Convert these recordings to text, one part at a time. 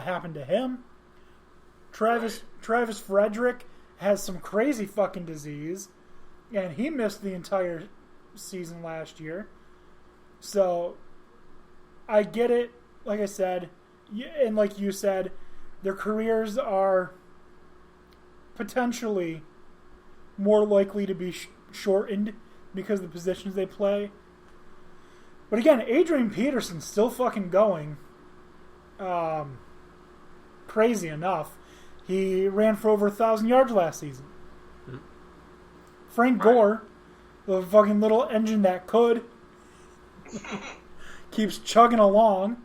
happened to him. Travis Frederick has some crazy fucking disease, and he missed the entire season last year. So, I get it. Like I said, and like you said, their careers are potentially more likely to be shortened because of the positions they play. But again, Adrian Peterson's still fucking going. Crazy enough. He ran for over 1,000 yards last season. Mm-hmm. Frank Gore, the fucking little engine that could, keeps chugging along.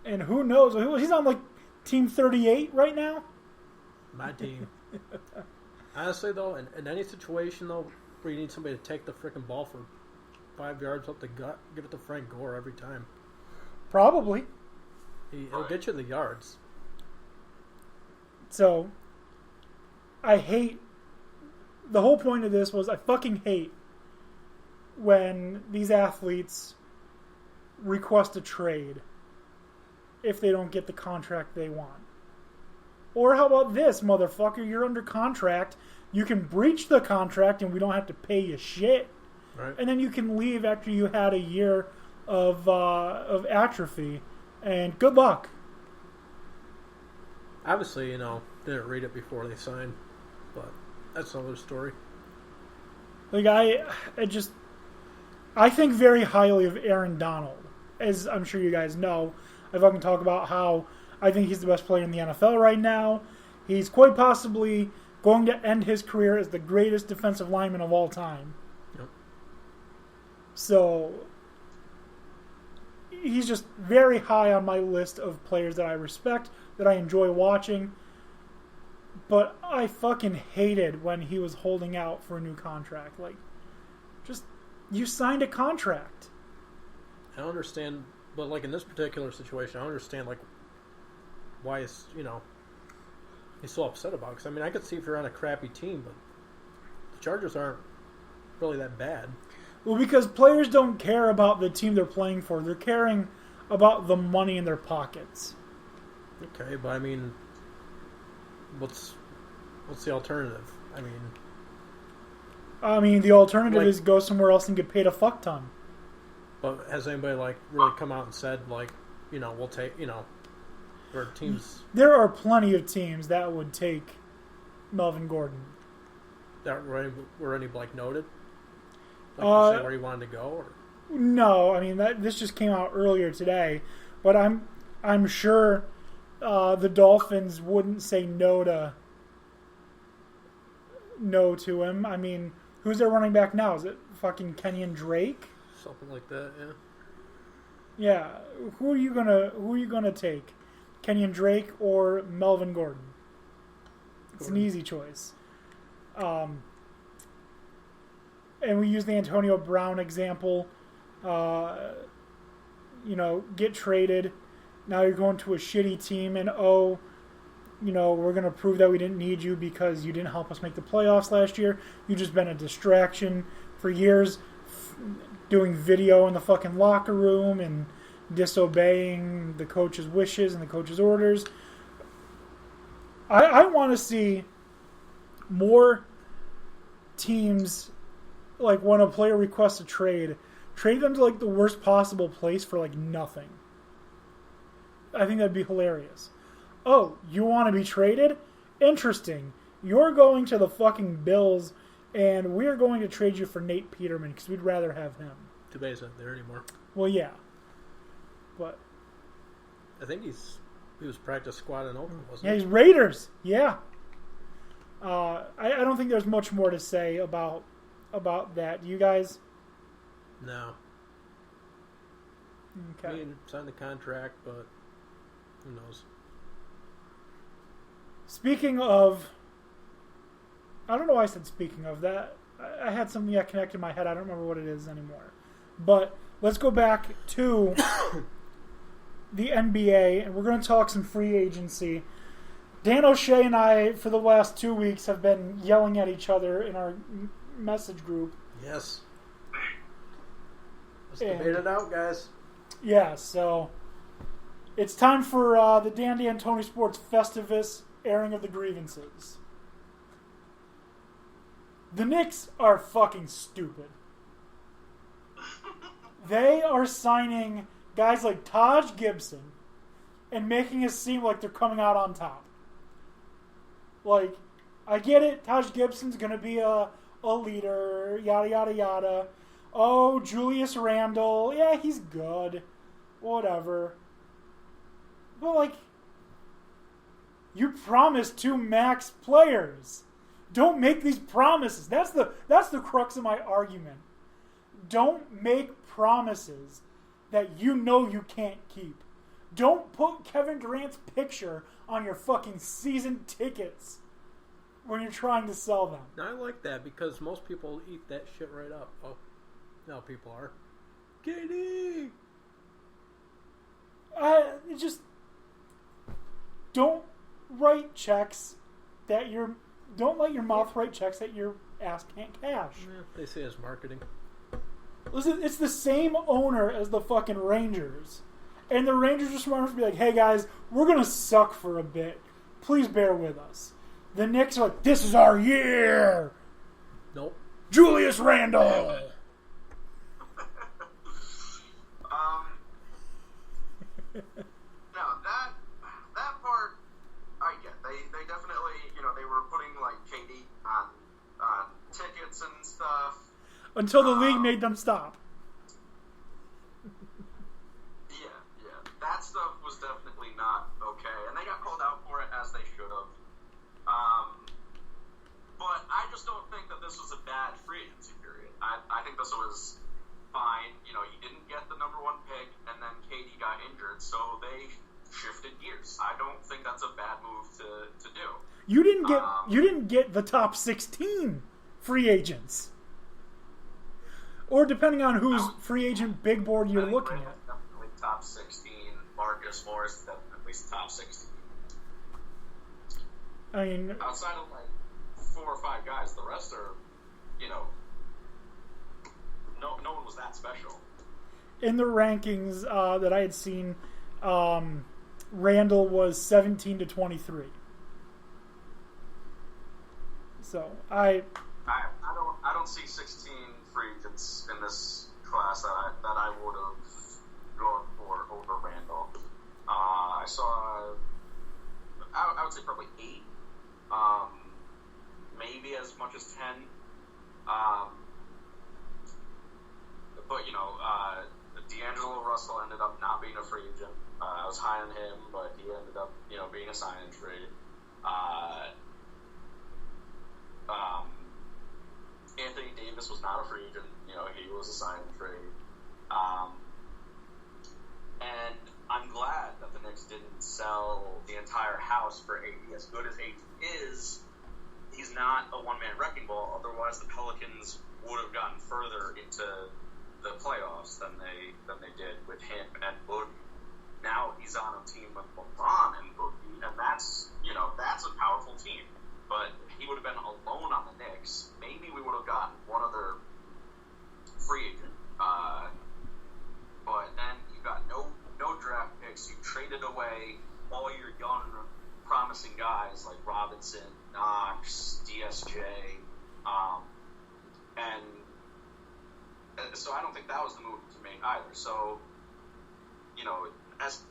And who knows? He's on like Team 38 right now. My team. Honestly, though, in any situation, though, where you need somebody to take the freaking ball for 5 yards up the gut, give it to Frank Gore every time. Probably. He'll get you the yards. So, I hate... The whole point of this was I fucking hate when these athletes request a trade if they don't get the contract they want. Or how about this, motherfucker? You're under contract. You can breach the contract and we don't have to pay you shit. Right. And then you can leave after you had a year of atrophy. And good luck. Obviously, didn't read it before they signed. But that's another story. Like, I think very highly of Aaron Donald. As I'm sure you guys know, I fucking talk about how I think he's the best player in the NFL right now. He's quite possibly going to end his career as the greatest defensive lineman of all time. Yep. So, he's just very high on my list of players that I respect, that I enjoy watching. But I fucking hated when he was holding out for a new contract. Like, just, you signed a contract. I don't understand, but like in this particular situation, I don't understand like why he's so upset about it. Because I mean, I could see if you're on a crappy team, but the Chargers aren't really that bad. Well, because players don't care about the team they're playing for. They're caring about the money in their pockets. Okay, but I mean, what's the alternative? I mean, the alternative is go somewhere else and get paid a fuck ton. But has anybody like really come out and said like, we'll take, or teams? There are plenty of teams that would take Melvin Gordon. That were any like noted? Like to say where he wanted to go? Or? No, I mean this just came out earlier today, but I'm sure the Dolphins wouldn't say no to him. I mean, who's their running back now? Is it fucking Kenyon Drake? Something like that, yeah. Yeah, who are you gonna take? Kenyon Drake or Melvin Gordon? It's an easy choice. And we use the Antonio Brown example. Get traded. Now you're going to a shitty team, and we're going to prove that we didn't need you because you didn't help us make the playoffs last year. You've just been a distraction for years, doing video in the fucking locker room and disobeying the coach's wishes and the coach's orders. I want to see more teams, like when a player requests a trade them to like the worst possible place for like nothing. I think that'd be hilarious. Oh, you want to be traded? Interesting. You're going to the fucking Bills, and we're going to trade you for Nate Peterman because we'd rather have him. Too bad he's not there anymore. Well, yeah. But I think he was practice squad in Oakland, wasn't he? Yeah, he's Raiders. Yeah. I don't think there's much more to say about that. You guys? No. Okay. I mean, signed the contract, but who knows? Speaking of, I don't know why I said speaking of that. I had something that connected in my head. I don't remember what it is anymore. But let's go back to the NBA, and we're going to talk some free agency. Dan O'Shea and I, for the last 2 weeks, have been yelling at each other in our message group. Yes. Let's debate it out, guys. Yeah, so It's time for the Dan D'Antoni Sports Festivus airing of the grievances. The Knicks are fucking stupid. They are signing guys like Taj Gibson and making it seem like they're coming out on top. Like, I get it. Taj Gibson's going to be a leader, yada, yada, yada. Oh, Julius Randle. Yeah, he's good. Whatever. But, like, you promised 2 max players. Don't make these promises. That's the crux of my argument. Don't make promises that you know you can't keep. Don't put Kevin Durant's picture on your fucking season tickets when you're trying to sell them. I like that because most people eat that shit right up. Oh, now people are. KD! Just don't write checks that you're... Don't let your mouth write checks that your ass can't cash. Yeah, they say it's marketing. Listen, it's the same owner as the fucking Rangers. And the Rangers just want to be like, hey guys, we're going to suck for a bit. Please bear with us. The Knicks are like, this is our year. Nope. Julius Randle. No, that part, I get. They definitely, they were putting like KD on tickets and stuff. Until the league made them stop. Yeah. That stuff was definitely not okay. And they got called out for it, as they should have. But I just don't think that this was a bad free agency period. I think this was fine. You didn't get the number 1 pick, and then KD got injured, so they shifted gears. I don't think that's a bad move to do. You didn't get the top 16 free agents. Or depending on whose free agent big board you're looking at. Definitely top 16. Marcus Morris definitely top 16. I mean, outside of like 4 or 5 guys, the rest are, no one was that special. In the rankings that I had seen, Randall was 17 to 23. So I don't see 16 free agents in this class that I would have gone for over Randall. I saw I would say probably 8, maybe as much as 10. But D'Angelo Russell ended up not being a free agent. I was high on him, but he ended up being a sign and trade. Anthony Davis was not a free agent. He was a sign and trade. And I'm glad that the Knicks didn't sell the entire house for AD. As good as AD is, he's not a one-man wrecking ball. Otherwise, the Pelicans would have gotten further into the playoffs than they did with him and Boogie. Now he's on a team with LeBron and Boogie, and that's a powerful team. But he would have been alone on the Knicks. Maybe we would have gotten one other free agent. But then you got no draft picks. You traded away all your young, promising guys like Robinson, Knox, DSJ, and so I don't think that was the move to make either. So, as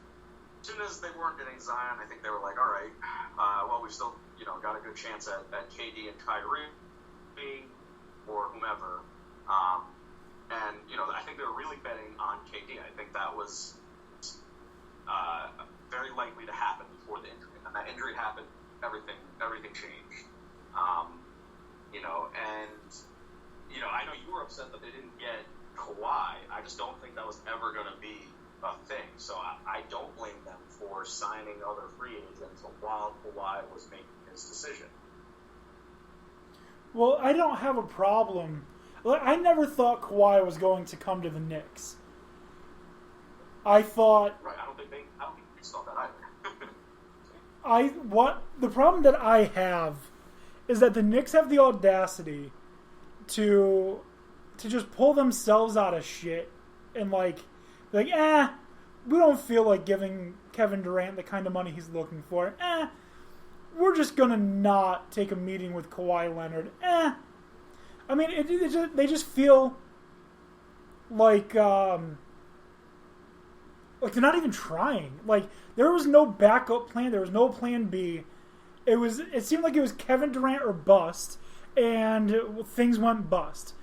soon as they weren't getting Zion, I think they were like, all right, well, we still, got a good chance at KD and Kyrie or whomever. And, I think they were really betting on KD. I think that was very likely to happen before the injury. And that injury happened, everything changed. I know you were upset that they didn't get Kawhi. I just don't think that was ever going to be a thing. So I don't blame them for signing other free agents while Kawhi was making his decision. Well, I don't have a problem. I never thought Kawhi was going to come to the Knicks. I thought... Right, I don't think they thought that either. The problem that I have is that the Knicks have the audacity to just pull themselves out of shit and be like, we don't feel like giving Kevin Durant the kind of money he's looking for. We're just going to not take a meeting with Kawhi Leonard. I mean, they just feel like they're not even trying. Like, there was no backup plan. There was no plan B. It seemed like it was Kevin Durant or bust, and things went bust.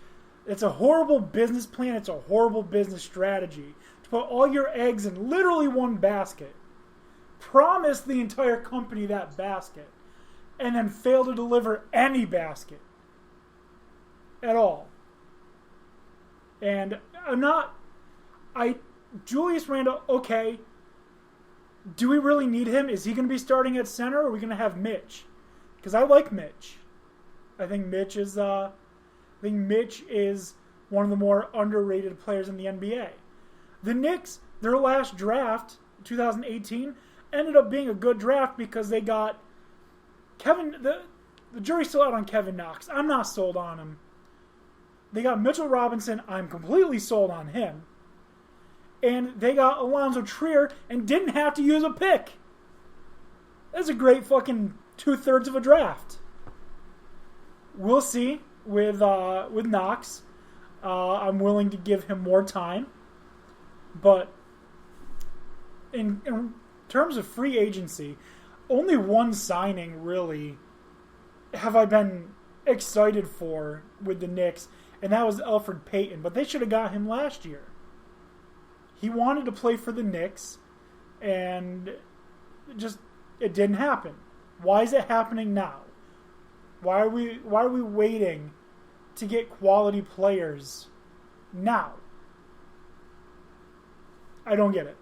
It's a horrible business plan. It's a horrible business strategy to put all your eggs in literally one basket. Promise the entire company that basket, and then fail to deliver any basket at all. And Julius Randle, okay. Do we really need him? Is he going to be starting at center, or are we going to have Mitch? Because I like Mitch. I think Mitch is one of the more underrated players in the NBA. The Knicks, their last draft, 2018, ended up being a good draft because they got Kevin. The jury's still out on Kevin Knox. I'm not sold on him. They got Mitchell Robinson. I'm completely sold on him. And they got Alonzo Trier and didn't have to use a pick. That's a great fucking 2/3 of a draft. We'll see with Knox. I'm willing to give him more time. But in terms of free agency, only one signing really have I been excited for with the Knicks, and that was Elfrid Payton. But they should have got him last year. He wanted to play for the Knicks, and it didn't happen. Why is it happening now? Why are we waiting to get quality players now? I don't get it.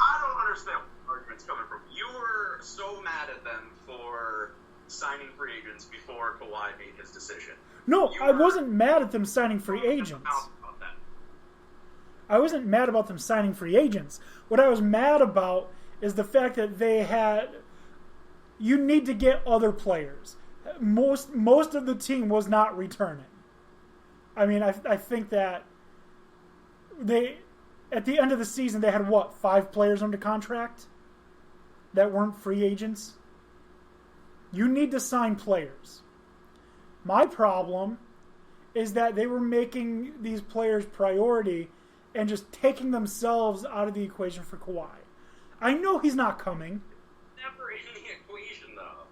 I don't understand where the argument's coming from. You were so mad at them for signing free agents before Kawhi made his decision. No, I wasn't mad at them signing free agents. I wasn't mad about them signing free agents. What I was mad about is the fact that you need to get other players. Most of the team was not returning. I mean, I think that at the end of the season, they had 5 players under contract that weren't free agents? You need to sign players. My problem is that they were making these players priority and just taking themselves out of the equation for Kawhi. I know he's not coming. Never in the equation, though.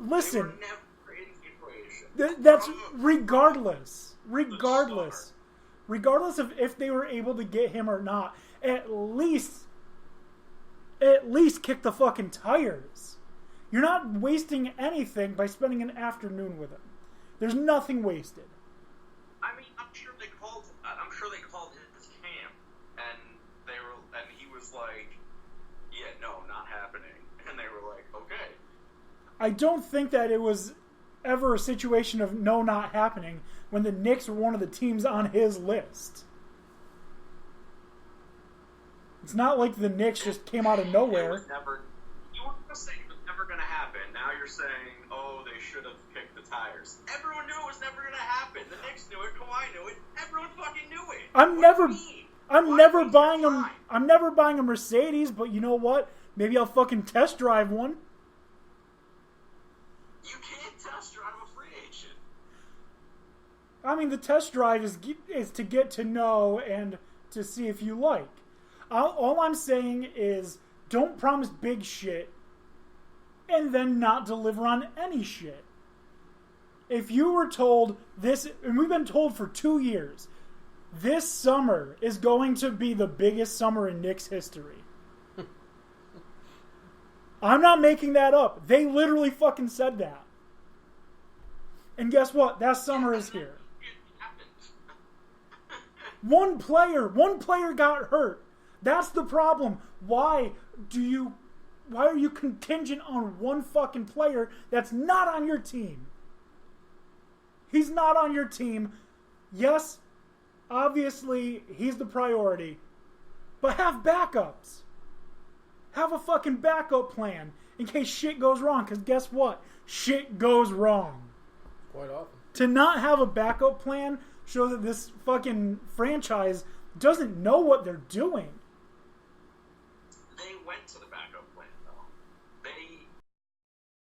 Listen. They were never in the equation. That's regardless. Regardless of if they were able to get him or not, at least kick the fucking tires. You're not wasting anything by spending an afternoon with him. There's nothing wasted. I mean, I'm sure they called his camp, and he was like, "Yeah, no, not happening." And they were like, "Okay." I don't think that it was ever a situation of no, not happening when the Knicks were one of the teams on his list. It's not like the Knicks just came out of nowhere. You were saying it was never going to happen. Now you're saying, oh, they should have kicked the tires. Everyone knew it was never going to happen. The Knicks knew it. Kawhi knew it. Everyone fucking knew it. I'm never buying a Mercedes, but you know what? Maybe I'll fucking test drive one. You can't test drive a free agent. I mean, the test drive is to get to know and to see if you like. All I'm saying is don't promise big shit and then not deliver on any shit. If you were told this, and we've been told for 2 years, this summer is going to be the biggest summer in Knicks history. I'm not making that up. They literally fucking said that. And guess what? That summer is here. One player got hurt. That's the problem. Why are you contingent on one fucking player that's not on your team? He's not on your team. Yes, obviously he's the priority. But have backups. Have a fucking backup plan in case shit goes wrong. Because guess what? Shit goes wrong. Quite often. To not have a backup plan shows that this fucking franchise doesn't know what they're doing.